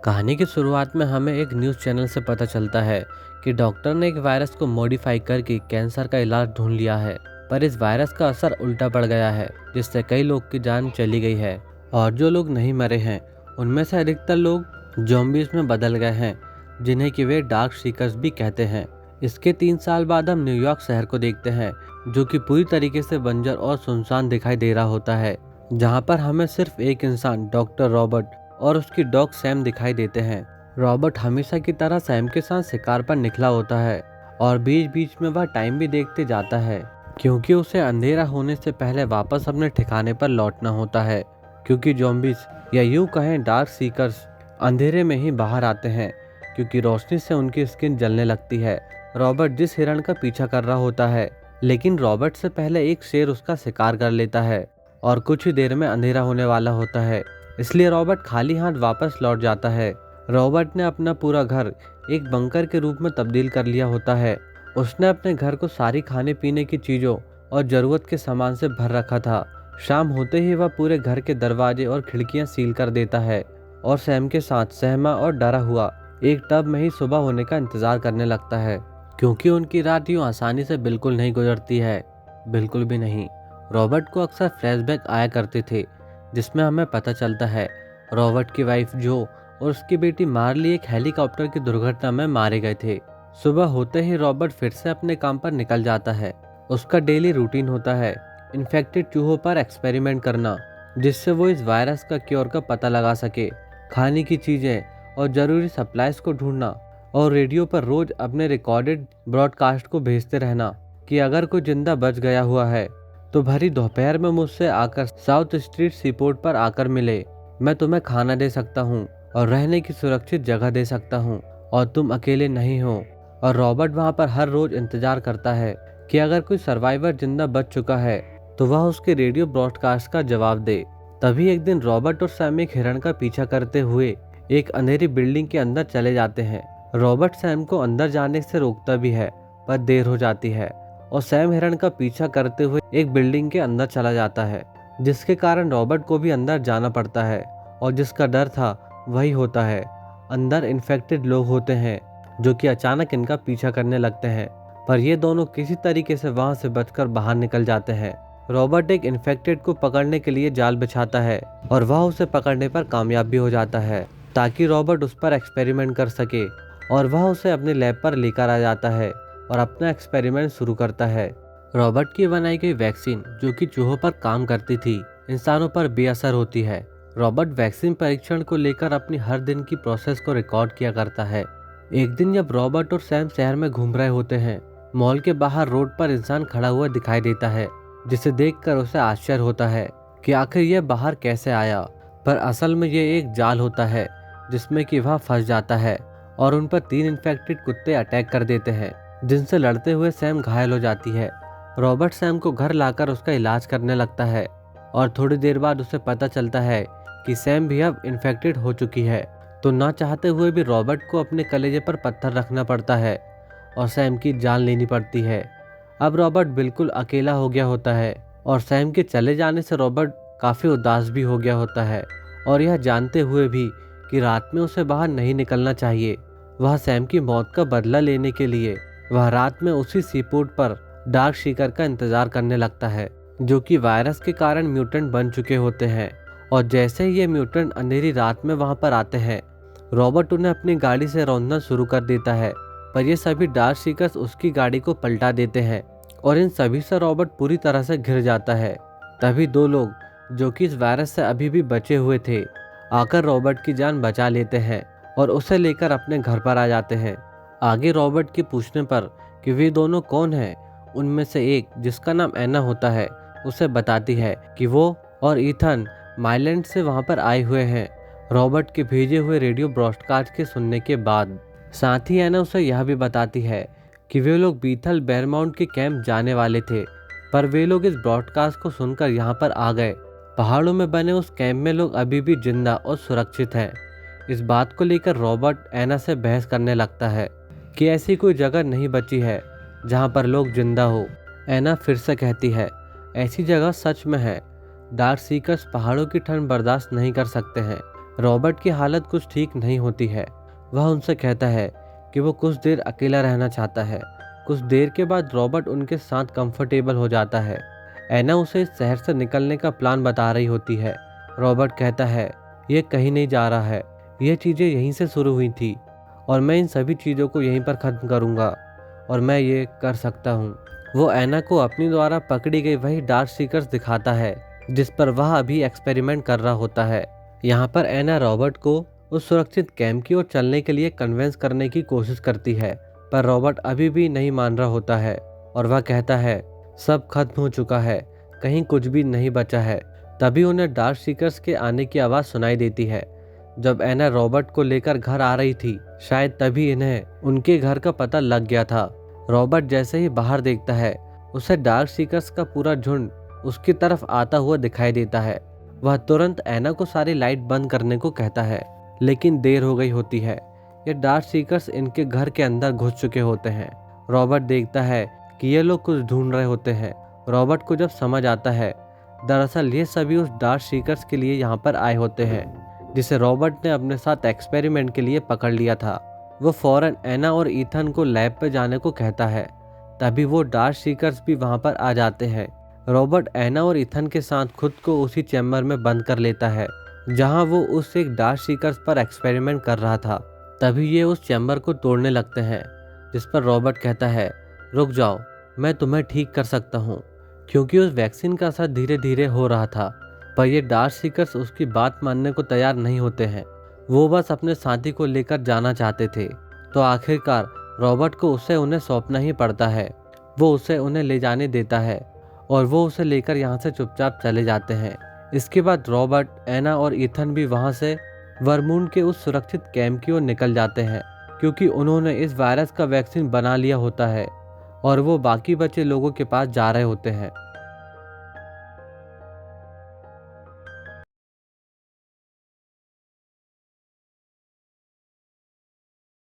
कहानी की शुरुआत में हमें एक न्यूज़ चैनल से पता चलता है कि डॉक्टर ने एक वायरस को मॉडिफाई करके कैंसर का इलाज ढूंढ लिया है। पर इस वायरस का असर उल्टा पड़ गया है, जिससे कई लोग की जान चली गई है। और जो लोग नहीं मरे हैं उनमें से अधिकतर लोग ज़ॉम्बीज़ में बदल गए हैं, जिन्हें कि वे डार्क सीकर्स भी कहते हैं। इसके 3 साल बाद हम न्यूयॉर्क शहर को देखते हैं, जो कि पूरी तरीके से बंजर और सुनसान दिखाई दे रहा होता है, जहाँ पर हमें सिर्फ एक इंसान डॉक्टर रॉबर्ट और उसकी डॉग सैम दिखाई देते हैं। रॉबर्ट हमेशा की तरह सैम के साथ शिकार पर निकला होता है और बीच बीच में वह टाइम भी देखते जाता है, क्योंकि उसे अंधेरा होने से पहले वापस अपने ठिकाने पर लौटना होता है। क्योंकि ज़ॉम्बीज़ या यूं कहें डार्क सीकर्स अंधेरे में ही बाहर आते हैं, क्योंकि रोशनी से उनकी स्किन जलने लगती है। रॉबर्ट जिस हिरण का पीछा कर रहा होता है, लेकिन रॉबर्ट से पहले एक शेर उसका शिकार कर लेता है और कुछ ही देर में अंधेरा होने वाला होता है। इसलिए रॉबर्ट खाली हाथ वापस लौट जाता है। रॉबर्ट ने अपना पूरा घर एक बंकर के रूप में तब्दील कर लिया होता है। उसने अपने घर को सारी खाने पीने की चीज़ों और ज़रूरत के सामान से भर रखा था। शाम होते ही वह पूरे घर के दरवाजे और खिड़कियां सील कर देता है और सैम के साथ सहमा और डरा हुआ एक टब में ही सुबह होने का इंतज़ार करने लगता है, क्योंकि उनकी रात यूँ आसानी से बिल्कुल नहीं गुजरती है, बिल्कुल भी नहीं। रॉबर्ट को अक्सर फ्लैशबैक आया करते थे, जिसमें हमें पता चलता है रॉबर्ट की वाइफ जो और उसकी बेटी मार्ली एक हेलीकॉप्टर की दुर्घटना में मारे गए थे। सुबह होते ही रॉबर्ट फिर से अपने काम पर निकल जाता है। उसका डेली रूटीन होता है इन्फेक्टेड चूहों पर एक्सपेरिमेंट करना, जिससे वो इस वायरस का क्योर का पता लगा सके, खाने की चीज़ें और ज़रूरी सप्लाईज को ढूंढना, और रेडियो पर रोज़ अपने रिकॉर्डेड ब्रॉडकास्ट को भेजते रहना कि अगर कोई जिंदा बच गया हुआ है तो भरी दोपहर में मुझसे आकर साउथ स्ट्रीट सीपोर्ट पर आकर मिले। मैं तुम्हें खाना दे सकता हूँ और रहने की सुरक्षित जगह दे सकता हूँ और तुम अकेले नहीं हो। और रॉबर्ट वहाँ पर हर रोज इंतजार करता है कि अगर कोई सर्वाइवर जिंदा बच चुका है तो वह उसके रेडियो ब्रॉडकास्ट का जवाब दे। तभी एक दिन रॉबर्ट और सैम एक हिरण का पीछा करते हुए एक अंधेरी बिल्डिंग के अंदर चले जाते हैं। रॉबर्ट सैम को अंदर जाने से रोकता भी है, पर देर हो जाती है और सैम हिरण का पीछा करते हुए एक बिल्डिंग के अंदर चला जाता है, जिसके कारण रॉबर्ट को भी अंदर जाना पड़ता है। और जिसका डर था वही होता है, अंदर इन्फेक्टेड लोग होते हैं जो कि अचानक इनका पीछा करने लगते हैं। पर ये दोनों किसी तरीके से वहां से बचकर बाहर निकल जाते हैं। रॉबर्ट एक इन्फेक्टेड को पकड़ने के लिए जाल बिछाता है और वह उसे पकड़ने पर कामयाब भी हो जाता है, ताकि रॉबर्ट उस पर एक्सपेरिमेंट कर सके। और वह उसे अपने लैब पर लेकर आ जाता है और अपना एक्सपेरिमेंट शुरू करता है। रॉबर्ट की बनाई गई वैक्सीन, जो कि चूहों पर काम करती थी, इंसानों पर बेअसर होती है। रॉबर्ट वैक्सीन परीक्षण को लेकर अपनी हर दिन की प्रोसेस को रिकॉर्ड किया करता है। एक दिन जब रॉबर्ट और सैम शहर में घूम रहे होते हैं, मॉल के बाहर रोड पर इंसान खड़ा हुआ दिखाई देता है, जिसे देखकर उसे आश्चर्य होता है कि आखिर यह बाहर कैसे आया। पर असल में ये एक जाल होता है जिसमें कि वह फंस जाता है और उन पर 3 इन्फेक्टेड कुत्ते अटैक कर देते हैं, जिनसे लड़ते हुए सैम घायल हो जाती है। रॉबर्ट सैम को घर लाकर उसका इलाज करने लगता है और थोड़ी देर बाद उसे पता चलता है कि सैम भी अब इन्फेक्टेड हो चुकी है। तो ना चाहते हुए भी रॉबर्ट को अपने कलेजे पर पत्थर रखना पड़ता है और सैम की जान लेनी पड़ती है। अब रॉबर्ट बिल्कुल अकेला हो गया होता है और सैम के चले जाने से रॉबर्ट काफ़ी उदास भी हो गया होता है, और यह जानते हुए भी कि रात में उसे बाहर नहीं निकलना चाहिए। वह सैम की मौत का बदला लेने के लिए वह रात में उसी सीपोर्ट पर डार्क सीकर का इंतजार करने लगता है, जो कि वायरस के कारण म्यूटेंट बन चुके होते हैं। और जैसे ही ये म्यूटेंट अंधेरी रात में वहां पर आते हैं, रॉबर्ट उन्हें अपनी गाड़ी से रौंदना शुरू कर देता है। पर ये सभी डार्क सीकर्स उसकी गाड़ी को पलटा देते हैं और इन सभी से रॉबर्ट पूरी तरह से घिर जाता है। तभी 2 लोग, जो कि इस वायरस से अभी भी बचे हुए थे, आकर रॉबर्ट की जान बचा लेते हैं और उसे लेकर अपने घर पर आ जाते हैं। आगे रॉबर्ट के पूछने पर कि वे दोनों कौन हैं, उनमें से एक, जिसका नाम एना होता है, उसे बताती है कि वो और ईथन माइलैंड से वहां पर आए हुए हैं, रॉबर्ट के भेजे हुए रेडियो ब्रॉडकास्ट के सुनने के बाद। साथ ही एना उसे यह भी बताती है कि वे लोग बीथल बेरमाउंट के कैंप जाने वाले थे, पर वे लोग इस ब्रॉडकास्ट को सुनकर यहाँ पर आ गए। पहाड़ों में बने उस कैंप में लोग अभी भी जिंदा और सुरक्षित हैं। इस बात को लेकर रॉबर्ट एना से बहस करने लगता है कि ऐसी कोई जगह नहीं बची है जहाँ पर लोग जिंदा हो। एना फिर से कहती है, ऐसी जगह सच में है। डार्क सीकर्स पहाड़ों की ठंड बर्दाश्त नहीं कर सकते हैं, रॉबर्ट की हालत कुछ ठीक नहीं होती है। वह उनसे कहता है कि वो कुछ देर अकेला रहना चाहता है। कुछ देर के बाद रॉबर्ट उनके साथ कंफर्टेबल हो जाता है। एना उसे इस शहर से निकलने का प्लान बता रही होती है। रॉबर्ट कहता है, ये कहीं नहीं जा रहा है, ये चीज़ें यहीं से शुरू हुई थी और मैं इन सभी चीज़ों को यहीं पर ख़त्म करूँगा और मैं ये कर सकता हूँ। वो एना को अपनी द्वारा पकड़ी गई वही डार्क सीकर्स दिखाता है जिस पर वह अभी एक्सपेरिमेंट कर रहा होता है। यहाँ पर एना रॉबर्ट को उस सुरक्षित कैंप की ओर चलने के लिए कन्विंस करने की कोशिश करती है, पर रॉबर्ट अभी भी नहीं मान रहा होता है और वह कहता है सब खत्म हो चुका है, कहीं कुछ भी नहीं बचा है। तभी उन्हें डार्क सीकर्स के आने की आवाज़ सुनाई देती है। जब एना रॉबर्ट को लेकर घर आ रही थी, शायद तभी इन्हें उनके घर का पता लग गया था। रॉबर्ट जैसे ही बाहर देखता है, उसे डार्क सीकर्स का पूरा झुंड उसकी तरफ आता हुआ दिखाई देता है। वह तुरंत एना को सारी लाइट बंद करने को कहता है, लेकिन देर हो गई होती है। ये डार्क सीकर्स इनके घर के अंदर घुस चुके होते हैं। रॉबर्ट देखता है कि ये लोग कुछ ढूंढ रहे होते हैं। रॉबर्ट को जब समझ आता है, दरअसल ये सभी उस डार्क सीकर्स के लिए यहाँ पर आए होते हैं जिसे रॉबर्ट ने अपने साथ एक्सपेरिमेंट के लिए पकड़ लिया था। वो फौरन एना और ईथन को लैब पे जाने को कहता है। तभी वो डार्क सीकर्स भी वहाँ पर आ जाते हैं। रॉबर्ट एना और ईथन के साथ खुद को उसी चैम्बर में बंद कर लेता है जहाँ वो उस एक डार्क सीकर्स पर एक्सपेरिमेंट कर रहा था। तभी ये उस चैम्बर को तोड़ने लगते हैं, जिस पर रॉबर्ट कहता है, रुक जाओ, मैं तुम्हें ठीक कर सकता हूँ। क्योंकि उस वैक्सीन का असर धीरे धीरे हो रहा था, पर ये डार्क सीकर्स उसकी बात मानने को तैयार नहीं होते हैं। वो बस अपने साथी को लेकर जाना चाहते थे। तो आखिरकार रॉबर्ट को उसे उन्हें सौंपना ही पड़ता है। वो उसे उन्हें ले जाने देता है और वो उसे लेकर यहाँ से चुपचाप चले जाते हैं। इसके बाद रॉबर्ट, एना और ईथन भी वहाँ से वर्मून के उस सुरक्षित कैंप की ओर निकल जाते हैं, क्योंकि उन्होंने इस वायरस का वैक्सीन बना लिया होता है और वो बाकी बचे लोगों के पास जा रहे होते हैं।